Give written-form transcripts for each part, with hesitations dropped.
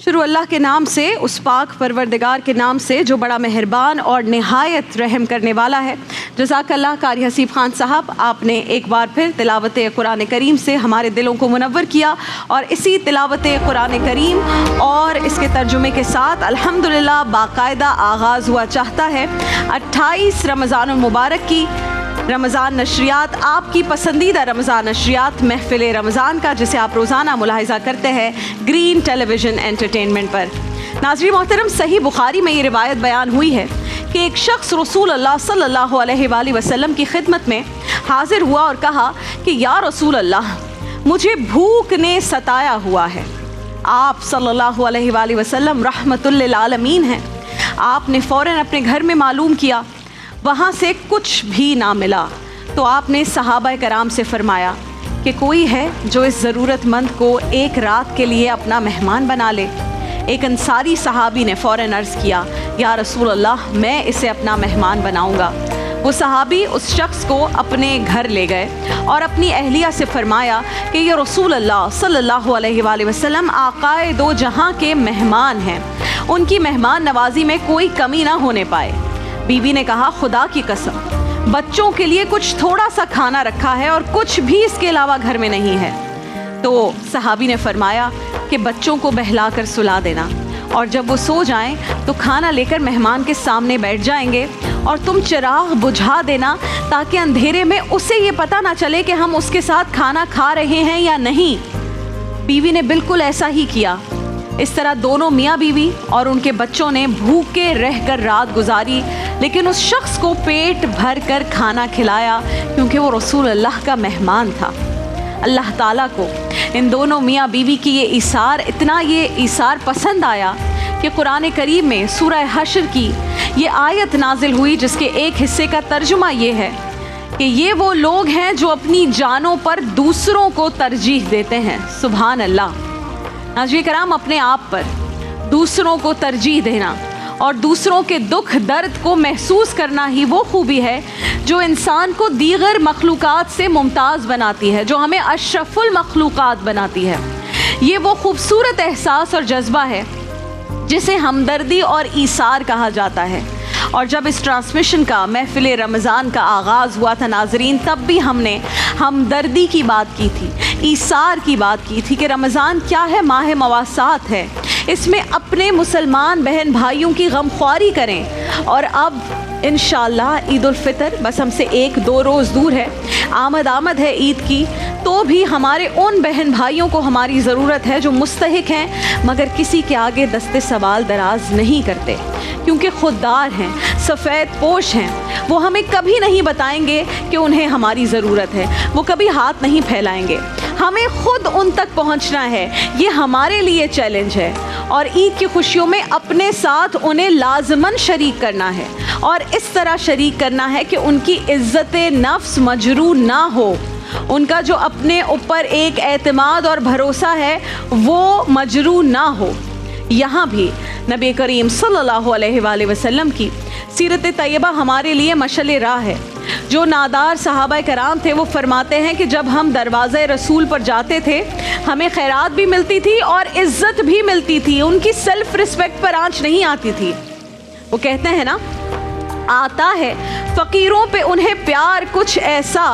शुरू अल्लाह के नाम से, उस पाक परवरदिगार के नाम से जो बड़ा मेहरबान और नहायत रहम करने वाला है। जज़ाकल्लाह कारी हसीब खान साहब, आपने एक बार फिर तिलावत कुरान करीम से हमारे दिलों को मुनव्वर किया और इसी तिलावत कुरान करीम और इसके तर्जुमे के साथ अल्हम्दुलिल्लाह बाकायदा आगाज़ हुआ चाहता है 28 रमज़ानुल मुबारक की रमज़ान नशरियात, आपकी पसंदीदा रमज़ान नशरियात महफ़िल रमज़ान का, जिसे आप रोज़ाना मुलाहिज़ा करते हैं ग्रीन टेलीविज़न एंटरटेनमेंट पर। नाज़रीन मोहतरम, सही बुखारी में ये रिवायत बयान हुई है कि एक शख्स रसूल अल्लाह सल्लल्लाहु अलैहि वसल्लम की खिदमत में हाजिर हुआ और कहा कि या रसूल अल्लाह, मुझे भूख ने सताया हुआ है। आप सल्लल्लाहु अलैहि वसल्लम रहमतुल लिल आलमीन हैं। आपने फ़ौरन अपने घर में मालूम किया, वहाँ से कुछ भी ना मिला, तो आपने सहाबा कराम से फरमाया कि कोई है जो इस ज़रूरतमंद को एक रात के लिए अपना मेहमान बना ले। एक अंसारी सहाबी ने फ़ौरन अर्ज़ किया, या रसूल अल्लाह, मैं इसे अपना मेहमान बनाऊंगा। वो सहाबी उस शख्स को अपने घर ले गए और अपनी अहलिया से फरमाया कि ये रसूल अल्लाह सल्लल्लाहु अलैहि वसल्लम आकाए दो जहां के मेहमान हैं, उनकी मेहमान नवाजी में कोई कमी ना होने पाए। बीवी ने कहा, खुदा की कसम, बच्चों के लिए कुछ थोड़ा सा खाना रखा है और कुछ भी इसके अलावा घर में नहीं है। तो सहाबी ने फरमाया कि बच्चों को बहलाकर सुला देना और जब वो सो जाएं तो खाना लेकर मेहमान के सामने बैठ जाएंगे और तुम चिराग बुझा देना ताकि अंधेरे में उसे ये पता ना चले कि हम उसके साथ खाना खा रहे हैं या नहीं। बीवी ने बिल्कुल ऐसा ही किया। इस तरह दोनों मियाँ बीवी और उनके बच्चों ने भूखे रहकर रात गुजारी, लेकिन उस शख्स को पेट भर कर खाना खिलाया क्योंकि वो रसूल अल्लाह का मेहमान था। अल्लाह ताला को इन दोनों मियाँ बीवी की ये ईसार पसंद आया कि कुरान करीम में सूरह हश्र की ये आयत नाजिल हुई, जिसके एक हिस्से का तर्जुमा ये है कि ये वो लोग हैं जो अपनी जानों पर दूसरों को तरजीह देते हैं। सुभान अल्लाह। नाज़रीन कराम, अपने आप पर दूसरों को तरजीह देना और दूसरों के दुख दर्द को महसूस करना ही वो खूबी है जो इंसान को दीगर मखलूक़ात से मुमताज़ बनाती है, जो हमें अशरफुल मखलूक़ात बनाती है। ये वो खूबसूरत एहसास और जज्बा है जिसे हमदर्दी और ईसार कहा जाता है। और जब इस ट्रांसमिशन का महफिल रमज़ान का आगाज़ हुआ था नाज़रीन, तब भी हमने हमदर्दी की बात की थी, ईसार की बात की थी कि रमज़ान क्या है, माह मवासात है, इसमें अपने मुसलमान बहन भाइयों की गमख्वारी करें। और अब इंशाअल्लाह ईद उल फितर बस हमसे 1-2 रोज़ दूर है, आमद है ईद की, तो भी हमारे उन बहन भाइयों को हमारी ज़रूरत है जो मुस्तहिक हैं मगर किसी के आगे दस्ते सवाल दराज नहीं करते, क्योंकि खुददार हैं, सफ़ेद पोश हैं। वो हमें कभी नहीं बताएंगे कि उन्हें हमारी ज़रूरत है, वो कभी हाथ नहीं फैलाएंगे। हमें खुद उन तक पहुंचना है, ये हमारे लिए चैलेंज है। और ईद की खुशियों में अपने साथ उन्हें लाजमन शरीक करना है और इस तरह शरीक करना है कि उनकी इज़्ज़त नफ्स मजरूह ना हो, उनका जो अपने ऊपर एक एतमाद और भरोसा है वो मजरूह ना हो। यहाँ भी नबी करीम सल्लल्लाहु अलैहि वसल्लम की सीरत तैयबा हमारे लिए मशअल राह है। जो नादार सहाबा कराम थे वो फरमाते हैं कि जब हम दरवाज़े रसूल पर जाते थे हमें खैरात भी मिलती थी और इज़्ज़त भी मिलती थी, उनकी सेल्फ रिस्पेक्ट पर आंच नहीं आती थी। वो कहते हैं ना, आता है फ़कीरों पे उन्हें प्यार कुछ ऐसा,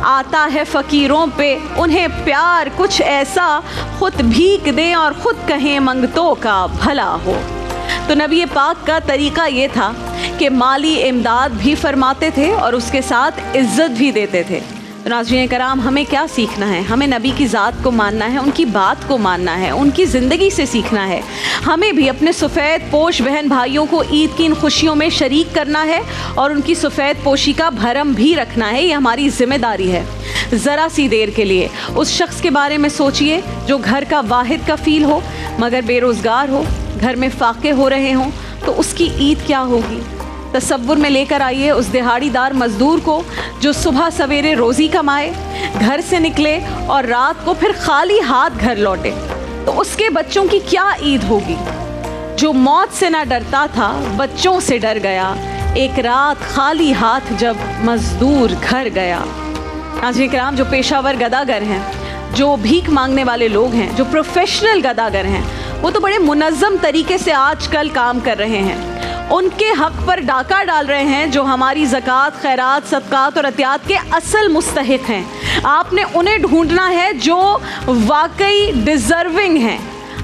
आता है फ़कीरों पे उन्हें प्यार कुछ ऐसा, खुद भीख दें और ख़ुद कहें मंगतों का भला हो। तो नबी पाक का तरीक़ा ये था कि माली इमदाद भी फरमाते थे और उसके साथ इज़्ज़त भी देते थे। तो नाज़रीन कराम, हमें क्या सीखना है? हमें नबी की ज़ात को मानना है, उनकी बात को मानना है, उनकी ज़िंदगी से सीखना है। हमें भी अपने सफ़ेद पोश बहन भाइयों को ईद की इन खुशियों में शरीक करना है और उनकी सफ़ेद पोशी का भरम भी रखना है। ये हमारी ज़िम्मेदारी है। ज़रा सी देर के लिए उस शख्स के बारे में सोचिए जो घर का वाहिद कफ़ील हो मगर बेरोज़गार हो, घर में फाके हो रहे हों, तो उसकी ईद क्या होगी? तसव्वुर में लेकर आइए उस दिहाड़ीदार मज़दूर को जो सुबह सवेरे रोज़ी कमाए, घर से निकले और रात को फिर खाली हाथ घर लौटे, तो उसके बच्चों की क्या ईद होगी? जो मौत से ना डरता था बच्चों से डर गया, एक रात खाली हाथ जब मज़दूर घर गया। नाज़रीन किराम, जो पेशावर गदागर हैं, जो भीख मांगने वाले लोग हैं, जो प्रोफेशनल गदागर हैं, وہ تو بڑے منظم طریقے سے آج کل کام کر رہے ہیں. ان کے حق پر ڈاکہ ڈال رہے ہیں جو ہماری زکوٰۃ، خیرات، صدقات اور عطیات کے اصل مستحق ہیں. آپ نے انہیں ڈھونڈنا ہے جو واقعی ڈیزرونگ ہیں.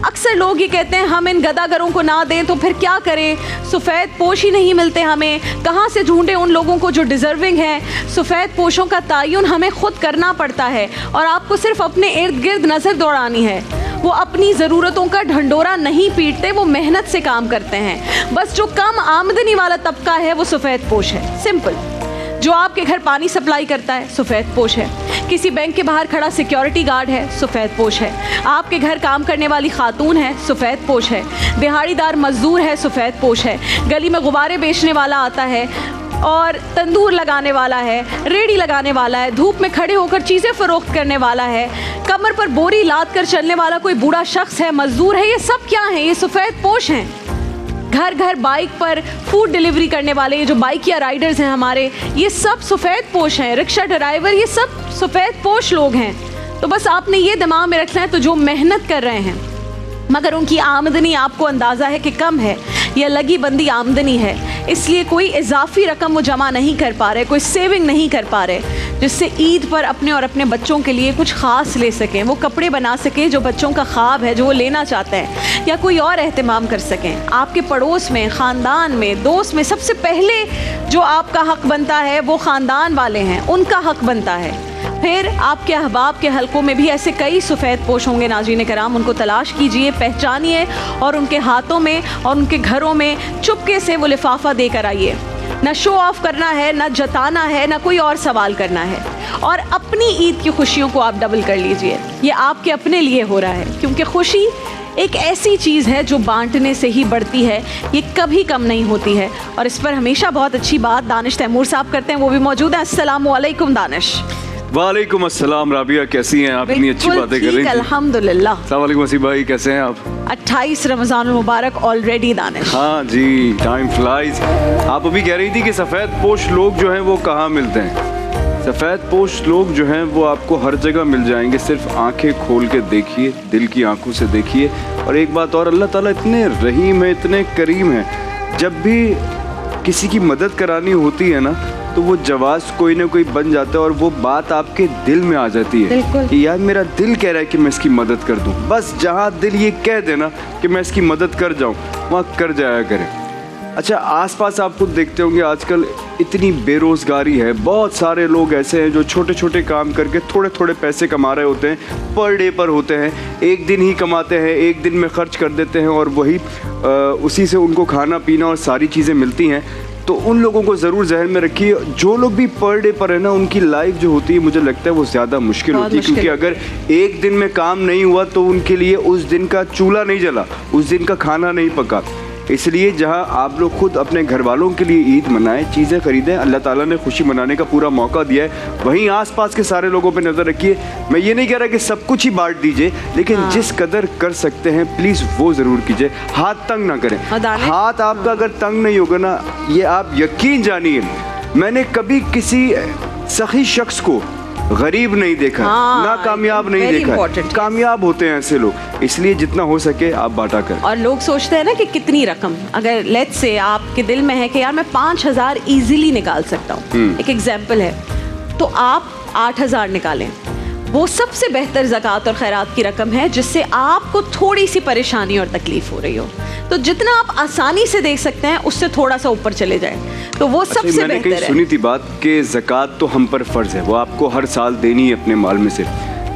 اکثر لوگ یہ کہتے ہیں ہم ان گداگروں کو نہ دیں تو پھر کیا کریں، سفید پوش ہی نہیں ملتے ہمیں، کہاں سے ڈھونڈیں ان لوگوں کو جو ڈیزرونگ ہیں. سفید پوشوں کا تعین ہمیں خود کرنا پڑتا ہے اور آپ کو صرف اپنے ارد گرد نظر دوڑانی ہے. وہ اپنی ضرورتوں کا ڈھنڈورا نہیں پیٹتے، وہ محنت سے کام کرتے ہیں. بس جو کم آمدنی والا طبقہ ہے وہ سفید پوش ہے. سمپل. جو آپ کے گھر پانی سپلائی کرتا ہے سفید پوش ہے. کسی بینک کے باہر کھڑا سیکیورٹی گارڈ ہے سفید پوش ہے. آپ کے گھر کام کرنے والی خاتون ہے سفید پوش ہے. دہاڑی دار مزدور ہے سفید پوش ہے. گلی میں غبارے بیچنے والا آتا ہے اور تندور لگانے والا ہے، ریڑھی لگانے والا ہے، دھوپ میں کھڑے ہو کر چیزیں فروخت کرنے والا ہے، کمر پر بوری لاد کر چلنے والا کوئی بوڑھا شخص ہے، مزدور ہے. یہ سب کیا ہیں؟ یہ سفید پوش ہیں. گھر گھر بائک پر فوڈ ڈیلیوری کرنے والے، یہ جو بائک یا رائڈرز ہیں ہمارے، یہ سب سفید پوش ہیں. رکشہ ڈرائیور، یہ سب سفید پوش لوگ ہیں. تو بس آپ نے یہ دماغ میں رکھنا ہے. تو جو محنت کر رہے ہیں مگر ان کی آمدنی آپ کو اندازہ ہے کہ کم ہے یا لگی بندی آمدنی ہے، اس لیے کوئی اضافی رقم وہ جمع نہیں کر پا رہے، کوئی سیونگ نہیں کر پا رہے جس سے عید پر اپنے اور اپنے بچوں کے لیے کچھ خاص لے سکیں، وہ کپڑے بنا سکیں جو بچوں کا خواب ہے جو وہ لینا چاہتے ہیں، یا کوئی اور اہتمام کر سکیں. آپ کے پڑوس میں، خاندان میں، دوست میں سب سے پہلے جو آپ کا حق بنتا ہے وہ خاندان والے ہیں، ان کا حق بنتا ہے. پھر آپ کے احباب کے حلقوں میں بھی ایسے کئی سفید پوش ہوں گے ناظرین کرام. ان کو تلاش کیجئے، پہچانیے اور ان کے ہاتھوں میں اور ان کے گھروں میں چپکے سے وہ لفافہ دے کر آئیے. نہ شو آف کرنا ہے، نہ جتانا ہے، نہ کوئی اور سوال کرنا ہے. اور اپنی عید کی خوشیوں کو آپ ڈبل کر لیجئے. یہ آپ کے اپنے لیے ہو رہا ہے کیونکہ خوشی ایک ایسی چیز ہے جو بانٹنے سے ہی بڑھتی ہے، یہ کبھی کم نہیں ہوتی ہے. اور اس پر ہمیشہ بہت اچھی بات دانش تیمور صاحب کرتے ہیں، وہ بھی موجود ہیں. السلام علیکم دانش. وعلیکم السلام. رابعہ کیسی ہیں آپ؟ اتنی اچھی باتیں کر رہی ہیں. الحمدللہ. السلام علیکم وسیم بھائی، کیسے ہیں آپ؟ 28 رمضان المبارک آلریڈی دانش. ہاں جی، ٹائم فلائز. آپ ابھی کہہ رہی تھی کہ سفید پوش لوگ جو ہیں وہ کہاں ملتے ہیں. سفید پوش لوگ جو ہیں وہ آپ کو ہر جگہ مل جائیں گے. صرف آنکھیں کھول کے دیکھیے، دل کی آنکھوں سے دیکھیے. اور ایک بات اور، اللہ تعالیٰ اتنے رحیم ہے، اتنے کریم ہے. جب بھی کسی کی مدد کرانی ہوتی ہے نا تو وہ جواز کوئی نہ کوئی بن جاتا ہے اور وہ بات آپ کے دل میں آ جاتی ہے کہ یار میرا دل کہہ رہا ہے کہ میں اس کی مدد کر دوں. بس جہاں دل یہ کہہ دینا کہ میں اس کی مدد کر جاؤں وہاں کر جایا کریں. اچھا، آس پاس آپ خود دیکھتے ہوں گے آج کل اتنی بے روزگاری ہے. بہت سارے لوگ ایسے ہیں جو چھوٹے چھوٹے کام کر کے تھوڑے تھوڑے پیسے کما رہے ہوتے ہیں، پر ڈے پر ہوتے ہیں. ایک دن ہی کماتے ہیں، ایک دن میں خرچ کر دیتے ہیں اور وہی اسی سے ان کو کھانا پینا اور ساری چیزیں ملتی ہیں. تو ان لوگوں کو ضرور ذہن میں رکھیے. جو لوگ بھی پر ڈے پر ہے نا، ان کی لائف جو ہوتی ہے مجھے لگتا ہے وہ زیادہ مشکل ہوتی ہے، کیونکہ اگر ایک دن میں کام نہیں ہوا تو ان کے لیے اس دن کا چولہا نہیں جلا، اس دن کا کھانا نہیں پکا. اس لیے جہاں آپ لوگ خود اپنے گھر والوں کے لیے عید منائیں، چیزیں خریدیں، اللہ تعالیٰ نے خوشی منانے کا پورا موقع دیا ہے، وہیں آس پاس کے سارے لوگوں پہ نظر رکھیے. میں یہ نہیں کہہ رہا کہ سب کچھ ہی بانٹ دیجئے، لیکن جس قدر کر سکتے ہیں پلیز وہ ضرور کیجئے. ہاتھ تنگ نہ کریں. ہاتھ آپ کا اگر تنگ نہیں ہوگا نا، یہ آپ یقین جانیے، میں نے کبھی کسی سخی شخص کو غریب نہیں دیکھا، نہ کامیاب نہیں دیکھا. کامیاب ہوتے ہیں ایسے لوگ. اس لیے جتنا ہو سکے آپ بانٹا کریں. اور لوگ سوچتے ہیں نا کہ کتنی رقم، اگر لیٹ سے آپ کے دل میں ہے کہ یار میں 5000 ایزیلی نکال سکتا ہوں، ایک ایگزامپل ہے، تو آپ 8000 نکالیں. وہ سب سے بہتر زکوٰۃ اور خیرات کی رقم ہے جس سے آپ کو تھوڑی سی پریشانی اور تکلیف ہو رہی ہو. تو جتنا آپ آسانی سے دیکھ سکتے ہیں اس سے تھوڑا سا اوپر چلے جائیں تو وہ سب سے بہتر ہے. میں نے کہیں سنی تھی بات کہ زکوٰۃ تو ہم پر فرض ہے، وہ آپ کو ہر سال دینی ہے اپنے مال میں سے.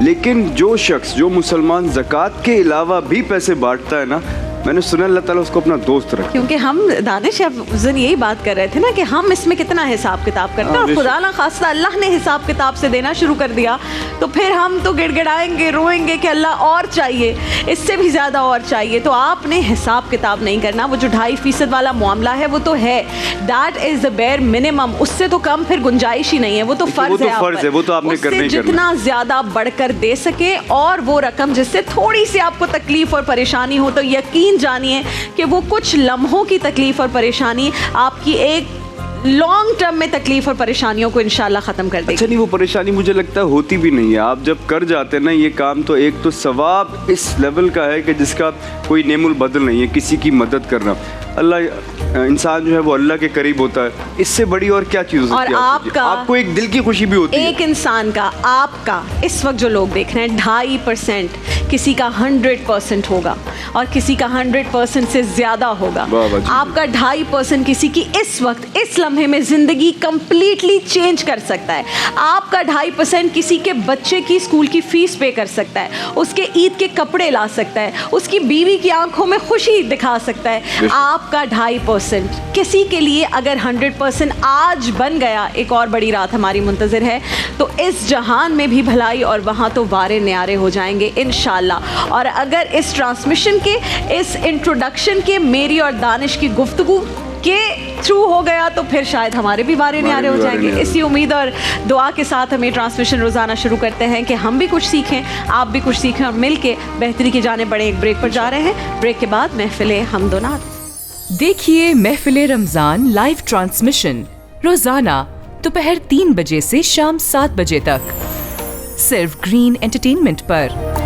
لیکن جو شخص، جو مسلمان زکوٰۃ کے علاوہ بھی پیسے بانٹتا ہے نا، میں نے سنا اللہ تعالیٰ اس کو اپنا دوست رکھے. کیونکہ ہم دانش اس دن یہی بات کر رہے تھے نا کہ ہم اس میں کتنا حساب کتاب کرتے ہیں، اور خدا نہ خواستہ اللہ نے حساب کتاب سے دینا شروع کر دیا تو پھر ہم تو گڑ گڑائیں گے، روئیں گے کہ اللہ اور چاہیے، اس سے بھی زیادہ اور چاہیے. تو آپ نے حساب کتاب نہیں کرنا. وہ جو 2.5% والا معاملہ ہے وہ تو ہے، that is the bare minimum. اس سے تو کم پھر گنجائش ہی نہیں ہے. وہ تو فرض ہے، وہ تو آپ نے کرنا ہی کرنا. جتنا زیادہ بڑھ کر دے سکے، اور وہ رقم جس سے تھوڑی سی آپ کو تکلیف اور پریشانی ہو تو یقین جانیے کہ وہ کچھ لمحوں کی تکلیف اور پریشانی آپ کی ایک लॉन्ग टर्म में तकलीफ और परेशानियों को इंशाल्लाह ख़त्म कर देगी। अच्छा नहीं, वो परेशानी मुझे लगता है होती भी नहीं है। आप जब कर जाते हैं ना ये काम, तो एक तो सवाब इस लेवल का है कि जिसका कोई नेमुल बदल नहीं है। किसी की मदद करना, अल्लाह इंसान जो है वो अल्लाह के करीब होता है, इससे बड़ी और क्या चीज़ हो सकती है? आपको एक दिल की खुशी भी होती है। एक इंसान का, आपका इस वक्त जो लोग देख रहे हैं 2.5%, किसी का 100% होगा और किसी का 100% से ज़्यादा होगा। आपका 2.5% किसी की इस वक्त इस लम्हे में ज़िंदगी कंप्लीटली चेंज कर सकता है। आपका 2.5% किसी के बच्चे की स्कूल की फ़ीस पे कर सकता है, उसके ईद के कपड़े ला सकता है, उसकी बीवी की आंखों में खुशी दिखा सकता है। आपका 2.5% किसी के लिए अगर 100% आज बन गया, एक और बड़ी रात हमारी मुंतज़िर है, तो इस जहान में भी भलाई और वहाँ तो वारे न्यारे हो जाएंगे इंशाल्लाह। और अगर इस ट्रांसमिशन के, इस इंट्रोडक्शन के, मेरी और दानिश की गुफ्तगू के थ्रू हो गया तो फिर शायद हमारे भी वारे न्यारे हो जाएंगे। इसी उम्मीद और दुआ के साथ हम ये ट्रांसमिशन रोज़ाना शुरू करते हैं कि हम भी कुछ सीखें, आप भी कुछ सीखें और मिल के बेहतरी की जाने बड़े एक ब्रेक पर जा रहे हैं। ब्रेक के बाद महफिले हमदो नात। देखिए महफिले रमज़ान लाइव ट्रांसमिशन रोज़ाना दोपहर 3 बजे से शाम 7 बजे तक सिर्फ ग्रीन एंटरटेनमेंट पर।